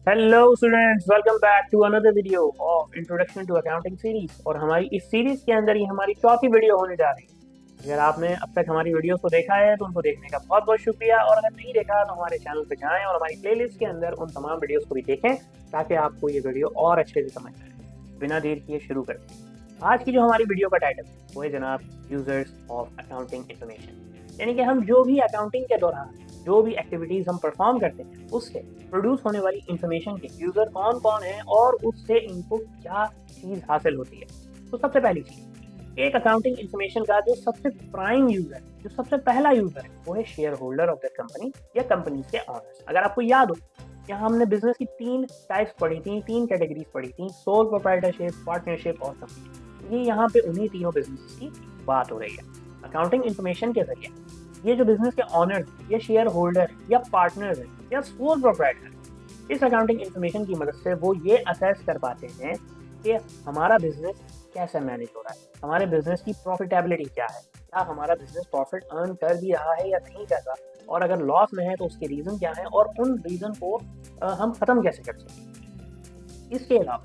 Hello students, welcome back to another video of introduction to accounting series. और हमारी इस series के अंदर ही हमारी चौथी वीडियो होने जा रही है। अगर आपने अब तक हमारी वीडियोस को देखा है तो उनको देखने का बहुत बहुत शुक्रिया, और अगर नहीं देखा तो हमारे चैनल पे जाएं और हमारी प्लेलिस्ट के अंदर उन तमाम वीडियोस को भी देखें ताकि आपको ये वीडियो और अच्छे से समझ आए। बिना देर किए शुरू करते हैं। आज की जो हमारी वीडियो का टाइटल है वो है जनाब यूजर्स ऑफ अकाउंटिंग इंफॉर्मेशन। यानी कि हम जो भी अकाउंटिंग के दौरान जो भी एक्टिविटीज हम परफॉर्म करते हैं उससे प्रोड्यूस होने वाली इंफॉर्मेशन के यूजर कौन कौन है और उससे इनको क्या चीज हासिल होती है। तो सबसे पहली चीज, एक अकाउंटिंग इंफॉर्मेशन का जो सबसे प्राइम यूजर, जो सबसे पहला यूजर है वो है share holder of the company या कंपनी के ऑनर्स। अगर आपको याद हो, यहाँ हमने बिजनेस की तीन टाइप्स पढ़ी थी, तीन कैटेगरीज पढ़ी थी, सोल प्रोप्राइटरशिप, पार्टनरशिप और कंपनी। ये यहाँ पे उन्हीं तीनों बिजनेस की बात हो रही है। अकाउंटिंग इंफॉर्मेशन के जरिए ये जो बिजनेस के ऑनर्स या शेयर होल्डर या पार्टनर है या सोल प्रोप्राइटर, इस अकाउंटिंग इंफॉर्मेशन की मदद से वो ये असेस कर पाते हैं कि हमारा बिजनेस कैसे मैनेज हो रहा है, हमारे बिजनेस की प्रॉफिटेबिलिटी क्या है, क्या हमारा बिजनेस प्रॉफिट अर्न कर भी रहा है या नहीं कर रहा, और अगर लॉस में है तो उसके रीजन क्या है और उन रीजन को हम खत्म कैसे कर सकते हैं। इसके अलावा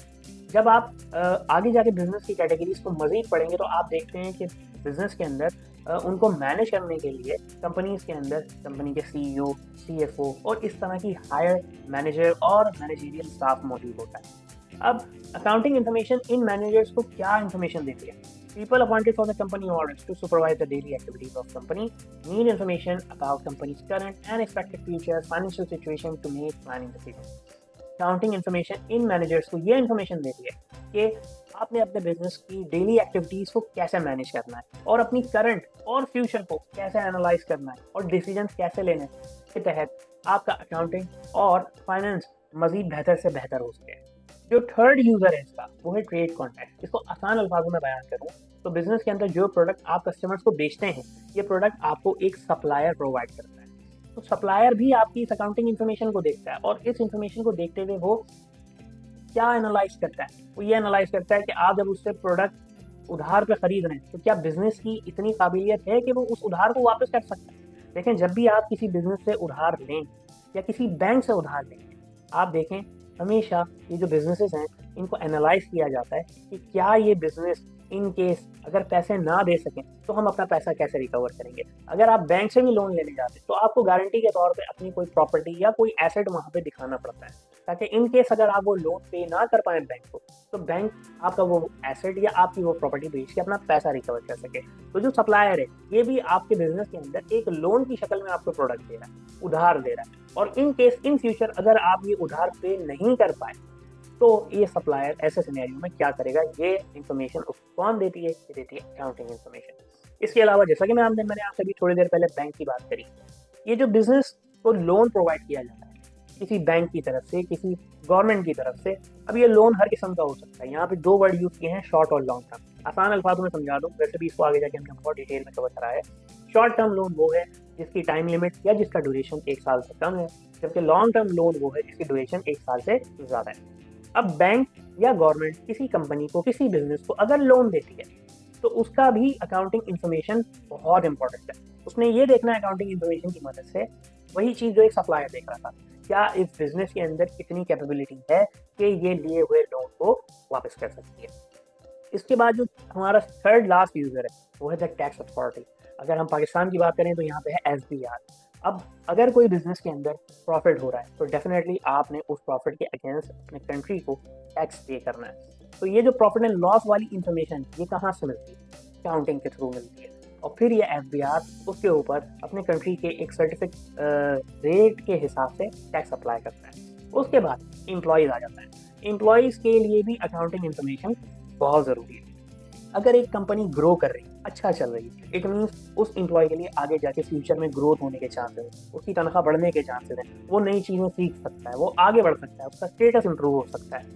जब आप आगे जाके बिजनेस की कैटेगरीज को मजीद पढ़ेंगे तो आप देखते हैं कि बिजनेस के अंदर उनको मैनेज करने के लिए कंपनीज के अंदर कंपनी के सीईओ, सीएफओ और इस तरह की हायर मैनेजर और मैनेजरियल स्टाफ मौजूद होता है। अब अकाउंटिंग इंफॉर्मेशन इन मैनेजर्स को क्या इंफॉर्मेशन देती है? People appointed for the company orders to supervise the daily activities of company need information about company's current and expected future financial situation to make planning decisions. Accounting information in managers को ये information देती है कि आपने अपने business की daily activities को कैसे मैनेज करना है और अपनी करंट और फ्यूचर को कैसे एनालाइज करना है और डिसीजन कैसे लेने हैं, के तहत आपका अकाउंटिंग और फाइनेंस मजीद बेहतर से बेहतर हो सके। जो थर्ड यूजर है इसका वो है ट्रेड कॉन्टैक्ट। इसको आसान अल्फाजों में बयान करूँ तो बिजनेस के अंदर जो प्रोडक्ट आप कस्टमर्स को बेचते हैं, ये प्रोडक्ट आपको एक सप्लायर प्रोवाइड करता है। तो सप्लायर भी आपकी इस अकाउंटिंग इन्फॉर्मेशन को देखता है और इस इन्फॉर्मेशन को देखते हुए वो क्या एनालाइज करता है? वो ये एनालाइज करता है कि आप जब उससे प्रोडक्ट उधार पे खरीद रहे हैं तो क्या बिजनेस की इतनी काबिलियत है कि वो उस उधार को वापस कर सकता है। देखें, जब भी आप किसी बिजनेस से उधार लें या किसी बैंक से उधार लें, आप देखें हमेशा ये जो बिजनेसेस हैं इनको एनालाइज किया जाता है कि क्या ये बिजनेस इन केस अगर पैसे ना दे सकें तो हम अपना पैसा कैसे रिकवर करेंगे। अगर आप बैंक से भी लोन लेने जाते हैं तो आपको गारंटी के तौर पे अपनी कोई प्रॉपर्टी या कोई एसेट वहाँ पे दिखाना पड़ता है, ताकि इन केस अगर आप वो लोन पे ना कर पाए बैंक को तो बैंक आपका वो एसेट या आपकी वो प्रॉपर्टी बेच के अपना पैसा रिकवर कर सके। तो जो सप्लायर है ये भी आपके बिजनेस के अंदर एक लोन की शक्ल में आपको प्रोडक्ट दे रहा है, उधार दे रहा है, और इन केस इन फ्यूचर अगर आप ये उधार पे नहीं कर पाए तो ये सप्लायर ऐसे सिनेरियो में क्या करेगा, ये इन्फॉर्मेशन उसको कौन देती है? ये देती है अकाउंटिंग इन्फॉर्मेशन। इसके अलावा जैसा कि मैंने आपसे भी थोड़ी देर पहले बैंक की बात करी, ये जो बिजनेस को लोन प्रोवाइड किया जाता है किसी बैंक की तरफ से, किसी गवर्नमेंट की तरफ से, अब ये लोन हर किस्म का हो सकता है। यहाँ पे दो वर्ड यूज किए हैं, शॉर्ट और लॉन्ग टर्म। आसान अल्फाजों में समझा दूं, वैसे भी इसको आगे जाके हमने बहुत डिटेल में कवर करा है। शॉर्ट टर्म लोन वो है जिसकी टाइम लिमिट या जिसका ड्यूरेशन 1 साल से कम है, जबकि लॉन्ग टर्म लोन वो है जिसकी ड्यूरेशन 1 साल से ज़्यादा है। अब बैंक या गवर्नमेंट किसी कंपनी को, किसी बिजनेस को अगर लोन देती है तो उसका भी अकाउंटिंग इन्फॉर्मेशन बहुत इंपॉर्टेंट है। उसने ये देखना है अकाउंटिंग इन्फॉर्मेशन की मदद से, वही चीज़ जो एक सप्लायर देख रहा था, क्या इस बिजनेस के अंदर कितनी कैपेबिलिटी है कि ये लिए हुए लोन को वापस कर सकती है। इसके बाद जो हमारा थर्ड लास्ट यूजर है वो है द टैक्स अथॉरिटी। अगर हम पाकिस्तान की बात करें तो यहाँ पे है एसबीआर। अब अगर कोई बिजनेस के अंदर प्रॉफिट हो रहा है तो डेफिनेटली आपने उस प्रॉफिट के अगेंस्ट अपने कंट्री को टैक्स पे करना है। तो ये जो प्रॉफिट एंड लॉस वाली इंफॉर्मेशन ये कहाँ से मिलती है? अकाउंटिंग के थ्रू मिलती है। और फिर ये एफबीआर उसके ऊपर अपने कंट्री के एक सर्टिफिक रेट के हिसाब से टैक्स अप्लाई करता है। उसके बाद एम्प्लॉयज़ आ जाता है। एम्प्लॉयज़ के लिए भी अकाउंटिंग इन्फॉर्मेशन बहुत ज़रूरी है। अगर एक कंपनी ग्रो कर रही है, अच्छा चल रही है, इट मीन्स उस एम्प्लॉय के लिए आगे जाके फ्यूचर में ग्रोथ होने के चांसेस हैं, उसकी तनख्वाह बढ़ने के चांसेस हैं, वो नई चीज़ें सीख सकता है, वो आगे बढ़ सकता है, उसका स्टेटस इंप्रूव हो सकता है।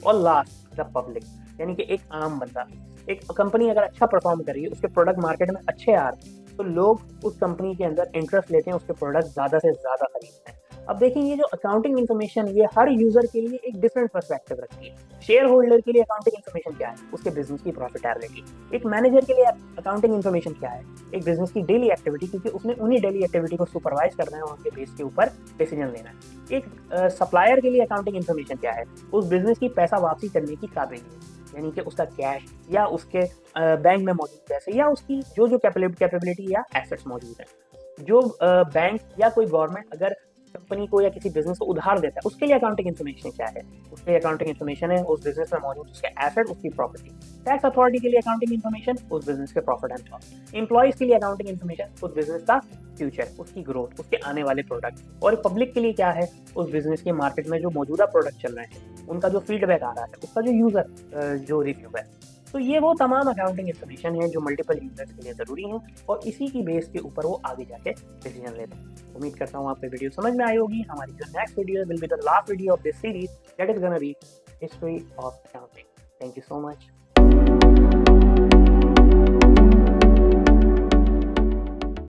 और लास्ट द पब्लिक, यानी कि एक आम बंदा। एक कंपनी अगर अच्छा परफॉर्म कर रही है, उसके प्रोडक्ट मार्केट में अच्छे आ रहे हैं तो लोग उस कंपनी के अंदर इंटरेस्ट लेते हैं, उसके प्रोडक्ट ज़्यादा से ज़्यादा खरीदते हैं। अब देखिए ये जो अकाउंटिंग इन्फॉर्मेशन ये हर यूजर के लिए एक डिफरेंट पर्सपेक्टिव रखती है। शेयर होल्डर के लिए अकाउंटिंग इन्फॉर्मेशन क्या है, उसके बिजनेस की प्रॉफिटेबिलिटी। एक मैनेजर के लिए अकाउंटिंग इन्फॉर्मेशन क्या है, एक बिजनेस की डेली एक्टिविटी, क्योंकि उसने उन्हीं डेली एक्टिविटी को सुपरवाइज करना है और उनके बेस के ऊपर डिसीजन लेना है। एक सप्लायर के लिए अकाउंटिंग इन्फॉर्मेशन क्या है, उस बिजनेस की पैसा वापसी करने की काबिलियत, यानी कि उसका कैश या उसके बैंक में मौजूद पैसे या उसकी जो जो कैपेबिलिटी या एसेट्स मौजूद है। जो बैंक या कोई गवर्नमेंट अगर कंपनी को या किसी बिजनेस को उधार देता है, उसके लिए अकाउंटिंग इन्फॉर्मेशन क्या है, उसके लिए अकाउंटिंग इन्फॉर्मेशन है उस बिजनेस में मौजूद उसके एसेट, उसकी प्रॉपर्टी। टैक्स अथॉरिटी के लिए अकाउंटिंग इन्फॉर्मेशन उस बिजनेस के प्रॉफिट एंड लॉस। एम्प्लॉइज के लिए अकाउंटिंग इन्फॉर्मेशन उस बिजनेस का फ्यूचर, उसकी ग्रोथ, उसके आने वाले प्रोडक्ट। और पब्लिक के लिए क्या है, उस बिजनेस के मार्केट में जो मौजूदा प्रोडक्ट चल रहे हैं उनका जो फीडबैक आ रहा है, उसका जो यूजर जो रिव्यू है। तो ये वो तमाम अकाउंटिंग इन्फॉर्मेशन है जो मल्टीपल यूजर्स के लिए ज़रूरी हैं और इसी की बेस के ऊपर वो आगे जाके डिसीजन लेते हैं। उम्मीद करता हूँ आपको वीडियो समझ में आई होगी। हमारी जो next video will be the last video of this series, that is gonna be history of accounting. Thank you so much.